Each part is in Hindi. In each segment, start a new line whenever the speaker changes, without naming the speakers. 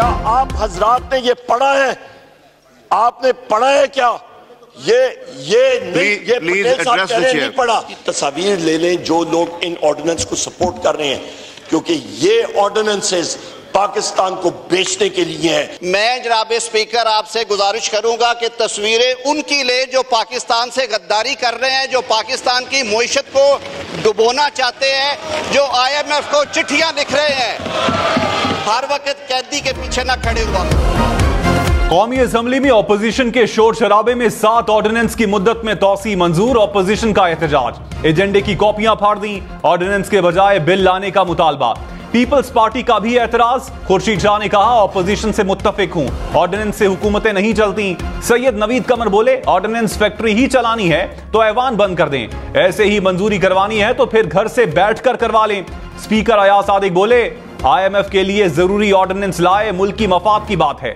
क्या आप हजरात ने ये पढ़ा है? आपने पढ़ा है क्या? ये पटेल साहब कह रहे हैं नहीं पढ़ा। तस्वीर ले लें जो लोग इन ऑर्डिनेंस को सपोर्ट कर रहे हैं, क्योंकि ये ऑर्डिनेंसेस पाकिस्तान को बेचने के लिए है।
मैं जनाब स्पीकर आपसे गुजारिश करूंगा कि तस्वीरें उनकी ले जो पाकिस्तान से गद्दारी कर रहे हैं, जो पाकिस्तान की मईशत को डुबोना चाहते हैं, जो IMF को चिट्ठियां लिख रहे हैं। हर वक्त कैदी के पीछे ना खड़े हुआ।
कौमी असेंबली में ऑपोजिशन के शोर शराबे में 7 ऑर्डिनेंस की मुद्दत में तौसी मंजूर। ऑपोजिशन का एहतजाज, एजेंडे की कॉपियां फाड़ दी। ऑर्डिनेंस के बजाय बिल लाने का मुतालबा। पीपल्स पार्टी का भी एतराज। खुर्शीद शाह ने कहा ऑपोजिशन से मुत्तफिक हूं, ऑर्डिनेंस से हुकूमतें नहीं चलती। सैयद नवीद कमर बोले ऑर्डिनेंस फैक्ट्री ही चलानी है तो ऐवान बंद कर दें, ऐसे ही मंजूरी करवानी है तो फिर घर से बैठकर करवा लें। स्पीकर अयाज सादिक बोले IMF के लिए जरूरी ऑर्डिनेंस लाए, मुल्क की मफाद की बात है।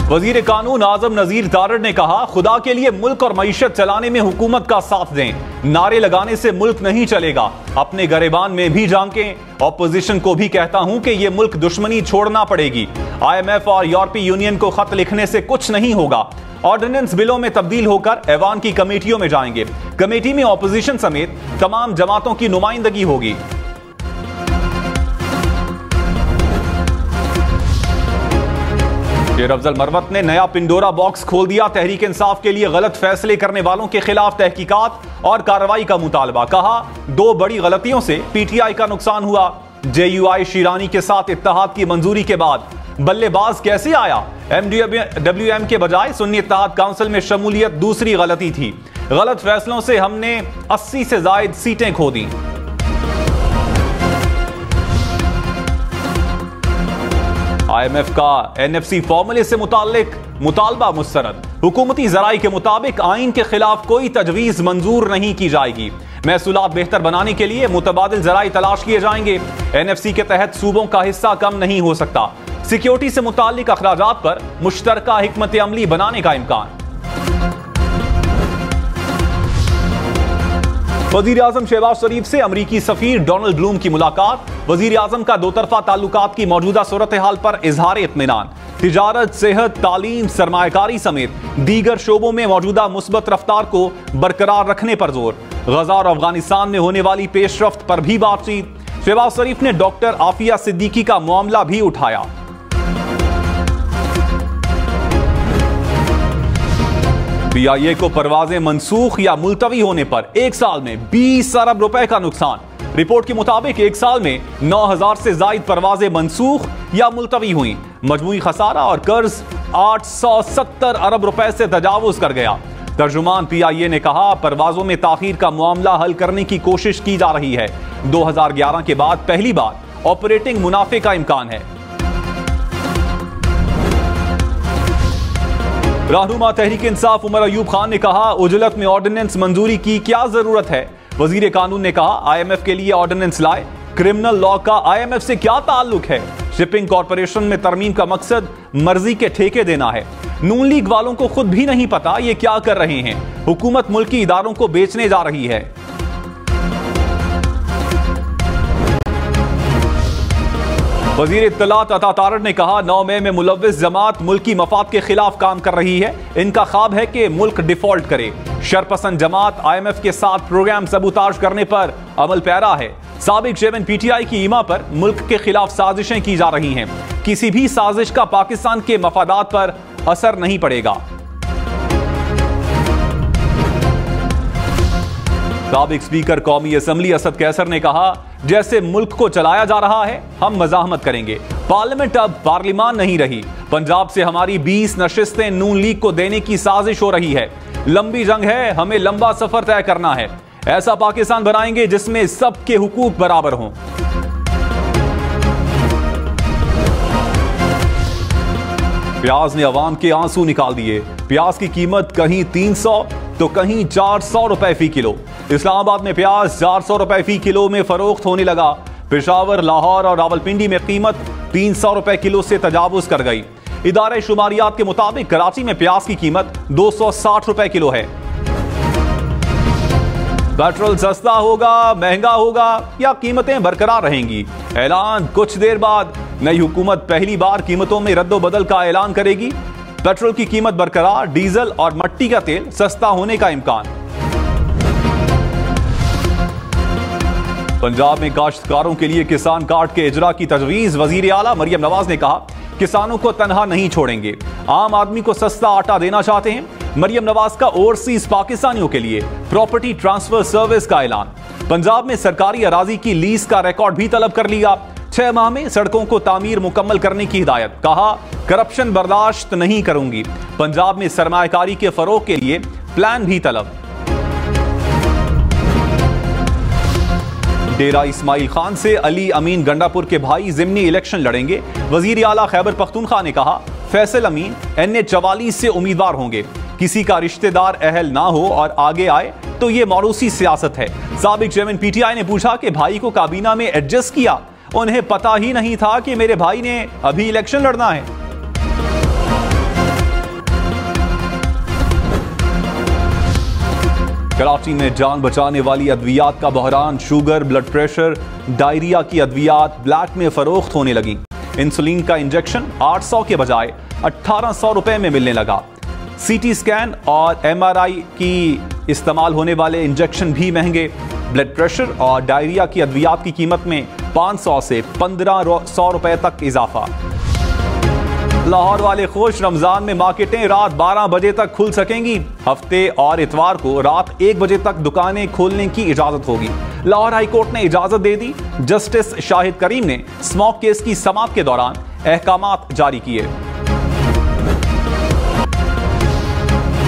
वजीर कानून आजम नजीर तारड़ ने कहा खुदा के लिए मुल्क और मईशत चलाने में हुकूमत का साथ दें, नारे लगाने से मुल्क नहीं चलेगा, अपने गरेबान में भी झांकें। ऑपोजिशन को भी कहता हूं कि यह मुल्क दुश्मनी छोड़ना पड़ेगी। IMF और यूरोपीय यूनियन को खत लिखने से कुछ नहीं होगा। ऑर्डिनेंस बिलों में तब्दील होकर ऐवान की कमेटियों में जाएंगे। कमेटी में ऑपोजिशन समेत तमाम जमातों की नुमाइंदगी होगी। शेर अफजल मरवत ने नया पिंडोरा बॉक्स खोल दिया। तहरीक इंसाफ के लिए गलत फैसले करने वालों के खिलाफ तहकीकात और कार्रवाई का मुतालबा। कहा 2 बड़ी गलतियों से PTI का नुकसान हुआ। JUI शीरानी के साथ इत्तेहाद की मंजूरी के बाद बल्लेबाज कैसे आया? MWM के बजाय सुन्नी इत्तेहाद काउंसिल में शमूलियत दूसरी गलती थी। गलत फैसलों से हमने 80 से ज्यादा सीटें खो दी। IMF का NFC फॉर्मूले से मुतालबा मुस्तरद। हुकूमती जराई के मुताबिक आइन के खिलाफ कोई तजवीज मंजूर नहीं की जाएगी। महसूलात बेहतर बनाने के लिए मुतबादिल जराई तलाश किए जाएंगे। NFC के तहत सूबों का हिस्सा कम नहीं हो सकता। सिक्योरिटी से मुताल्लिक अखराजात पर मुश्तरका हिकमत अमली बनाने का इम्कान। वजीर आजम शहबाज शरीफ से अमरीकी सफीर डोनाल्ड ब्लूम की मुलाकात। वजीर आजम का दोतरफा ताल्लुकात की मौजूदा सूरत हाल पर इजहार इत्मीनान। तिजारत, सेहत, तालीम, सरमायाकारी समेत दीगर शोबों में मौजूदा मुस्बत रफ्तार को बरकरार रखने पर जोर। गजा और अफगानिस्तान में होने वाली पेशरफ्त पर भी बातचीत। शहबाज शरीफ ने डॉक्टर आफिया सिद्दीकी का मामला भी उठाया। PIA को परवाजें मंसूख या मुलतवी होने पर 1 साल में 20 अरब रुपए का नुकसान। रिपोर्ट के मुताबिक 1 साल में 9000 से जायद परवाजें मंसूख या मुलतवी हुई। मजमूई खसारा और कर्ज 870 अरब रुपए से तजावुज कर गया। तर्जुमान PIA ने कहा परवाजों में ताखीर का मामला हल करने की कोशिश की जा रही है। 2011 के बाद पहली बार ऑपरेटिंग मुनाफे का इम्कान है। रहनुमा तहरीक इंसाफ उमर अयूब खान ने कहा उजलत में ऑर्डिनेंस मंजूरी की क्या जरूरत है? वजीर कानून ने कहा IMF के लिए ऑर्डिनेंस लाए। क्रिमिनल लॉ का IMF से क्या ताल्लुक है? शिपिंग कॉर्पोरेशन में तरमीम का मकसद मर्जी के ठेके देना है। नून लीग वालों को खुद भी नहीं पता ये क्या कर रहे हैं। हुकूमत मुल्की इदारों को बेचने जा रही है। वजीर इत्तलात अता तारड़ ने कहा 9 मई में मुलव्विस जमात मुल्की मफाद के खिलाफ काम कर रही है। इनका ख्वाब है कि मुल्क डिफॉल्ट करे। शरपसंद जमात IMF के साथ प्रोग्राम सबूताज करने पर अमल पैरा है। साबिक चेयरमैन PTI की ईमा पर मुल्क के खिलाफ साजिशें की जा रही हैं। किसी भी साजिश का पाकिस्तान के मफादात पर असर नहीं पड़ेगा। साबिक स्पीकर कौमी असेंबली असद कैसर ने कहा जैसे मुल्क को चलाया जा रहा है हम मजाहमत करेंगे। पार्लियामेंट अब पार्लिमान नहीं रही। पंजाब से हमारी 20 नशिस्तें नून लीग को देने की साजिश हो रही है। लंबी जंग है, हमें लंबा सफर तय करना है। ऐसा पाकिस्तान बनाएंगे जिसमें सबके हुकूक बराबर हों। प्याज ने अवाम के आंसू निकाल दिए। प्याज की कीमत कहीं 300 तो कहीं 400 रुपए फी किलो। इस्लामाबाद में प्याज 400 रुपए फी किलो में फरोख्त होने लगा। पेशावर, लाहौर और रावलपिंडी में कीमत 300 रुपए किलो से तजावुज कर गई। इदारे शुमारियात के मुताबिक कराची में प्याज की कीमत 260 रुपए किलो है। पेट्रोल सस्ता होगा, महंगा होगा या कीमतें बरकरार रहेंगी? ऐलान कुछ देर बाद। नई हुकूमत पहली बार कीमतों में रद्दोबदल का ऐलान करेगी। पेट्रोल की कीमत बरकरार, डीजल और मट्टी का तेल सस्ता होने का इम्कान। पंजाब में काश्तकारों के लिए किसान कार्ड के इजरा की तजवीज। वजीर आला मरियम नवाज ने कहा, किसानों को तनहा नहीं छोड़ेंगे, आम आदमी को सस्ता आटा देना चाहते हैं। मरियम नवाज का ओवरसीज पाकिस्तानियों के लिए प्रॉपर्टी ट्रांसफर सर्विस का ऐलान। पंजाब में सरकारी अराजी की लीज का रिकॉर्ड भी तलब कर लिया। 6 माह में सड़कों को तामीर मुकम्मल करने की हिदायत। कहा, करप्शन बर्दाश्त नहीं करूंगी। पंजाब में सरमायाकारी के फरोग के लिए प्लान भी तलब। डेरा इस्माइल खान से अली अमीन गंडापुर के भाई जिमनी इलेक्शन लड़ेंगे। वजीर आला खैबर पख्तूनख्वा ने कहा, फैसल अमीन NH-44 से उम्मीदवार होंगे। किसी का रिश्तेदार अहल ना हो और आगे आए तो ये मौरूसी सियासत है। साबिक चेयरमैन PTI ने पूछा कि भाई को काबीना में एडजस्ट किया, उन्हें पता ही नहीं था कि मेरे भाई ने अभी इलेक्शन लड़ना है। कराची में जान बचाने वाली अद्वियात का बहरान। शुगर, ब्लड प्रेशर, डायरिया की अद्वियात ब्लैक में फरोख्त होने लगी। इंसुलिन का इंजेक्शन 800 के बजाय 1800 रुपए में मिलने लगा। CT स्कैन और MRI की इस्तेमाल होने वाले इंजेक्शन भी महंगे। ब्लड प्रेशर और डायरिया की अद्वियात की कीमत में 500 से 1500 रुपए तक इजाफा। लाहौर वाले खुश, रमजान में मार्केटें रात 12 बजे तक खुल सकेंगी। हफ्ते और इतवार को रात 1 बजे तक दुकानें खोलने की इजाजत होगी। लाहौर हाई कोर्ट ने इजाजत दे दी। जस्टिस शाहिद करीम ने स्मॉक केस की समाअत के दौरान अहकामात जारी किए।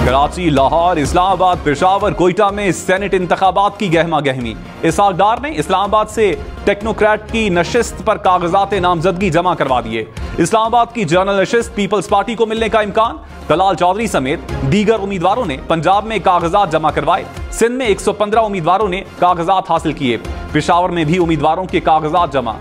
कराची, लाहौर, इस्लामाबाद, पेशावर, कोयटा में सेनेट इंतखाबात की गहमा गहमी। इसहाक डार ने इस्लामाबाद से टेक्नोक्रेट की नशिस्त पर कागजात नामजदगी जमा करवा दिए। इस्लामाबाद की जनरल नशिस्त पीपल्स पार्टी को मिलने का इम्कान। दलाल चौधरी समेत दीगर उम्मीदवारों ने पंजाब में कागजात जमा करवाए। सिंध में 115 उम्मीदवारों ने कागजात हासिल किए। पेशावर में भी उम्मीदवारों के कागजात जमा।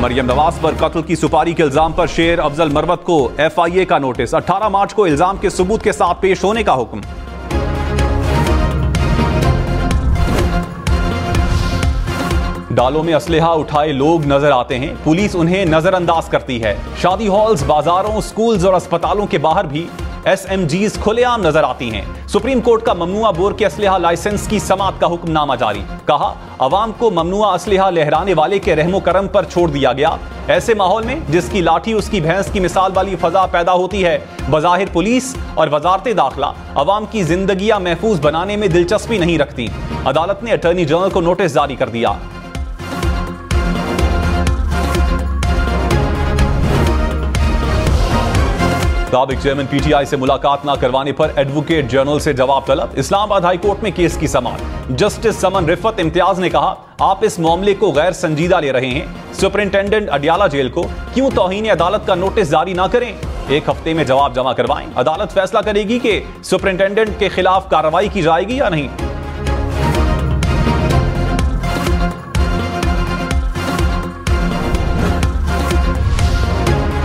मरियम नवाज पर कत्ल की सुपारी के इल्जाम पर शेर अफजल मरवत को FIA का नोटिस। 18 मार्च को इल्जाम के सबूत के साथ पेश होने का हुक्म। डालों में असलहा उठाए लोग नजर आते हैं, पुलिस उन्हें नजरअंदाज करती है। शादी हॉल्स, बाजारों, स्कूल्स और अस्पतालों के बाहर भी SMGs खुलेआम नजर आती हैं। सुप्रीम कोर्ट का ममनुआ बोर के असलहा लाइसेंस की समाअत का हुक्मनामा जारी। कहा, अवाम को ममनुआ असलहा लहराने वाले के रहमो करम पर छोड़ दिया गया। ऐसे माहौल में जिसकी लाठी उसकी भैंस की मिसाल वाली फजा पैदा होती है। बज़ाहिर पुलिस और वजारत दाखिला अवाम की जिंदगियां महफूज बनाने में दिलचस्पी नहीं रखती। अदालत ने अटॉर्नी जनरल को नोटिस जारी कर दिया। साबिक चेयरमैन PTI से मुलाकात न करवाने पर एडवोकेट जनरल से जवाब तलब। इस्लामाबाद हाई कोर्ट में केस की समाअत। जस्टिस समन रिफत इम्तियाज ने कहा, आप इस मामले को गैर संजीदा ले रहे हैं। सुपरिंटेंडेंट अडियाला जेल को क्यों तौहीन अदालत का नोटिस जारी ना करें? 1 हफ्ते में जवाब जमा करवाएं। अदालत फैसला करेगी कि सुपरिंटेंडेंट के खिलाफ कार्रवाई की जाएगी या नहीं।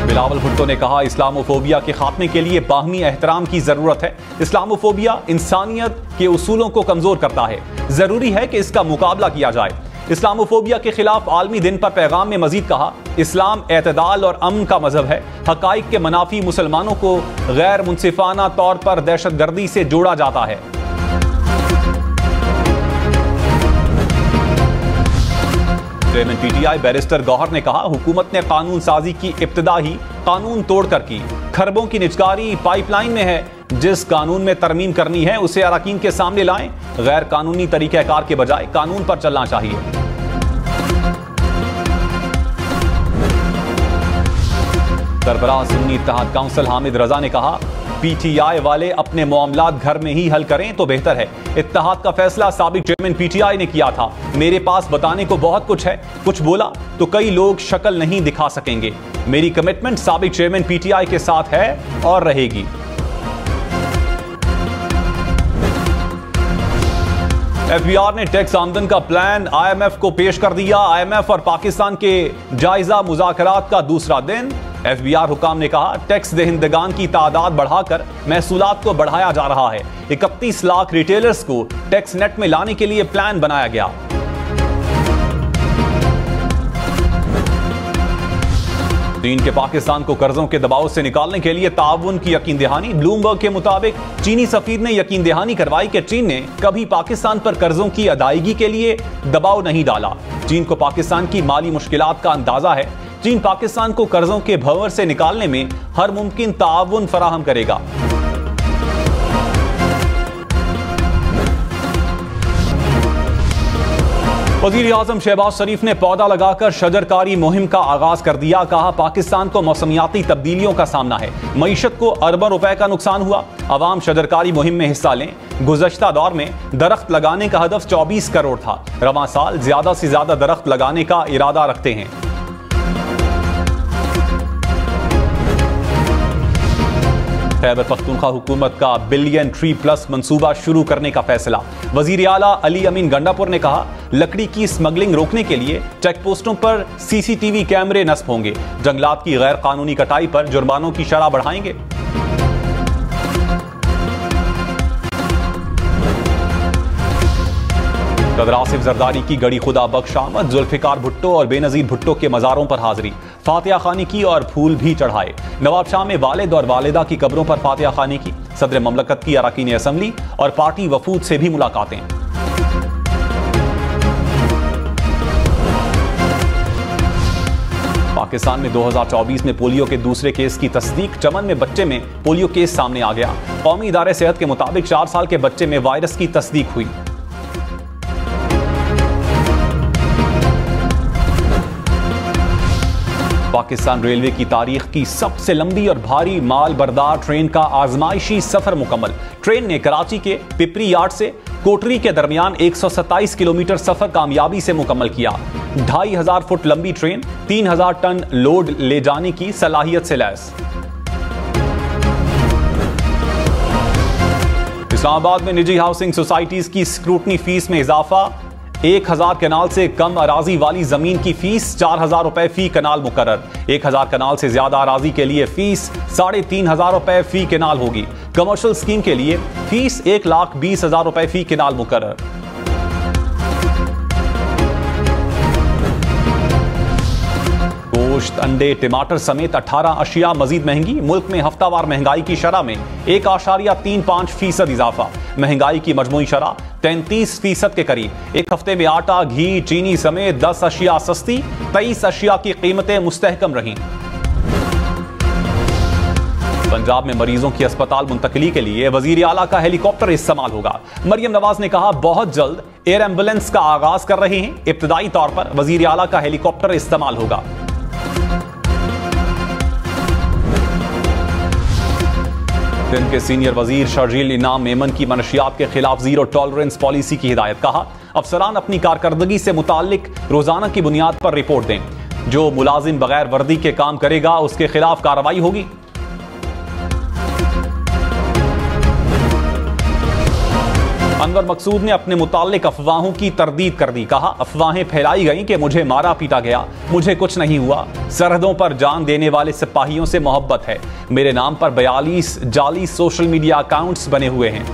बिलावल भुट्टो ने कहा, इस्लामोफोबिया के खात्मे के लिए बाहमी एहतराम की जरूरत है। इस्लामोफोबिया इंसानियत के उसूलों को कमजोर करता है। जरूरी है कि इसका मुकाबला किया जाए। इस्लामोफोबिया के खिलाफ आलमी दिन पर पैगाम में मजीद कहा, इस्लाम एतदाल और अमन का मजहब है। हकाइक के मनाफी मुसलमानों को गैर मुनसिफाना तौर पर दहशतगर्दी से जोड़ा जाता है। चेयरमैन PTI बैरिस्टर गौहर ने कहा, हुकूमत ने कानून साजी की इब्तिदा ही कानून तोड़कर की। खरबों की निजकारी पाइपलाइन में है। जिस कानून में तरमीम करनी है उसे अरकान के सामने लाएं। गैर कानूनी तरीक़ाकार के बजाय कानून पर चलना चाहिए। सरबराह सुन्नी इत्तेहाद काउंसिल हामिद रजा ने कहा, PTI वाले अपने मामलात घर में ही हल करें तो बेहतर है। इत्तेहाद का फैसला साबिक चेयरमैन PTI ने किया था। मेरे पास बताने को बहुत कुछ है, कुछ बोला तो कई लोग शक्ल नहीं दिखा सकेंगे। मेरी कमिटमेंट साबिक चेयरमैन PTI के साथ है और रहेगी। FBR ने टैक्स आमदन का प्लान IMF को पेश कर दिया। IMF और पाकिस्तान के जायजा मुज़ाकरात का दूसरा दिन। FBR हुकाम ने कहा, टैक्स दहिंदगान की तादाद बढ़ाकर महसूलात को बढ़ाया जा रहा है। 31 लाख रिटेलर्स को टैक्स नेट में लाने के लिए प्लान बनाया गया। चीन के पाकिस्तान को कर्जों के दबाव से निकालने के लिए ताउन की यकीन दहानी। ब्लूमबर्ग के मुताबिक चीनी सफीर ने यकीन दहानी करवाई कि चीन ने कभी पाकिस्तान पर कर्जों की अदायगी के लिए दबाव नहीं डाला। चीन को पाकिस्तान की माली मुश्किलात का अंदाजा है। चीन पाकिस्तान को कर्जों के भंवर से निकालने में हर मुमकिन ताउन फराहम करेगा। वज़ीर-ए-आज़म शहबाज शरीफ ने पौधा लगाकर शजरकारी मुहिम का आगाज कर दिया। कहा, पाकिस्तान को मौसमियाती तब्दीलियों का सामना है, मईशत को अरबों रुपए का नुकसान हुआ। अवाम शजरकारी मुहिम में हिस्सा लें। गुज़श्ता दौर में दरख्त लगाने का हदफ 24 करोड़ था। रवां साल ज्यादा से ज्यादा दरख्त लगाने का इरादा रखते हैं। खैबर पख्तूनख्वा हुकूमत का बिलियन ट्री प्लस मंसूबा शुरू करने का फैसला। वजीर आला अली अमीन गंडापुर ने कहा, लकड़ी की स्मगलिंग रोकने के लिए चेक पोस्टों पर CCTV कैमरे नस्ब होंगे। जंगलात की गैर कानूनी कटाई पर जुर्मानों की शरह बढ़ाएंगे। सदर आसिफ जरदारी की गड़ी खुदा बख्श आमद। जुल्फिकार भुट्टो और बेनजीर भुट्टो के मज़ारों पर हाजिरी, फातिहा खानी की और फूल भी चढ़ाए। नवाब शाह में वालिद और वालिदा की कब्रों पर फातिहा खानी की। सदर ममलकत की अरकान असम्बली और पार्टी वफूद से भी मुलाकातें। पाकिस्तान में 2024 में पोलियो के दूसरे केस की तस्दीक। चमन में बच्चे में पोलियो केस सामने आ गया। कौमी इदारे सेहत के मुताबिक 4 साल के बच्चे में वायरस की तस्दीक हुई। पाकिस्तान रेलवे की तारीख की सबसे लंबी और भारी माल बरदार ट्रेन का आजमाइशी सफर मुकम्मल। ट्रेन ने कराची के पिपरी यार्ड से कोटरी के दरमियान 127 किलोमीटर सफर कामयाबी से मुकम्मल किया। 2500 फुट लंबी ट्रेन 3000 टन लोड ले जाने की सलाहियत से लैस। इस्लामाबाद में निजी हाउसिंग सोसाइटीज की स्क्रूटनी फीस में इजाफा। 1000 कनाल से कम अराजी वाली जमीन की फीस 4000 रुपए फी कनाल मुकर्रर। 1000 कनाल से ज्यादा अराजी के लिए फीस 3500 रुपए फी कनाल होगी। कमर्शियल स्कीम के लिए फीस 1,20,000 रुपए फी कनाल मुकर्रर। गोश्त, अंडे, टमाटर समेत 18 अशिया मजीद महंगी। मुल्क में हफ्तावार महंगाई की शरह में 1.35% इजाफा। महंगाई की मजमूई शरह 33% के करीब। एक हफ्ते में आटा, घी, चीनी समेत 10 अशिया सस्ती, 23 अशिया की कीमतें मुस्तहकम रहीं। पंजाब में मरीजों की अस्पताल मुंतकली के लिए वजीर आला का हेलीकॉप्टर इस्तेमाल होगा। मरियम नवाज ने कहा, बहुत जल्द एयर एम्बुलेंस का आगाज कर रहे हैं। इब्तदाई तौर पर वजीर आला का हेलीकॉप्टर इस्तेमाल होगा। सिंध के सीनियर वजीर शर्जील इनाम मेमन की मनशियात के खिलाफ जीरो टॉलरेंस पॉलिसी की हिदायत। कहा, अफसरान अपनी कारकर्दगी से मुताल्लिक रोजाना की बुनियाद पर रिपोर्ट दें। जो मुलाजिम बगैर वर्दी के काम करेगा उसके खिलाफ कार्रवाई होगी। अनवर मकसूद ने अपने मुताल्लिक अफवाहों की तरदीद कर दी। कहा, अफवाहें फैलाई गईं कि मुझे मारा पीटा गया, मुझे कुछ नहीं हुआ। सरहदों पर जान देने वाले सिपाहियों से मोहब्बत है। मेरे नाम पर 42 जाली सोशल मीडिया अकाउंट्स बने हुए हैं।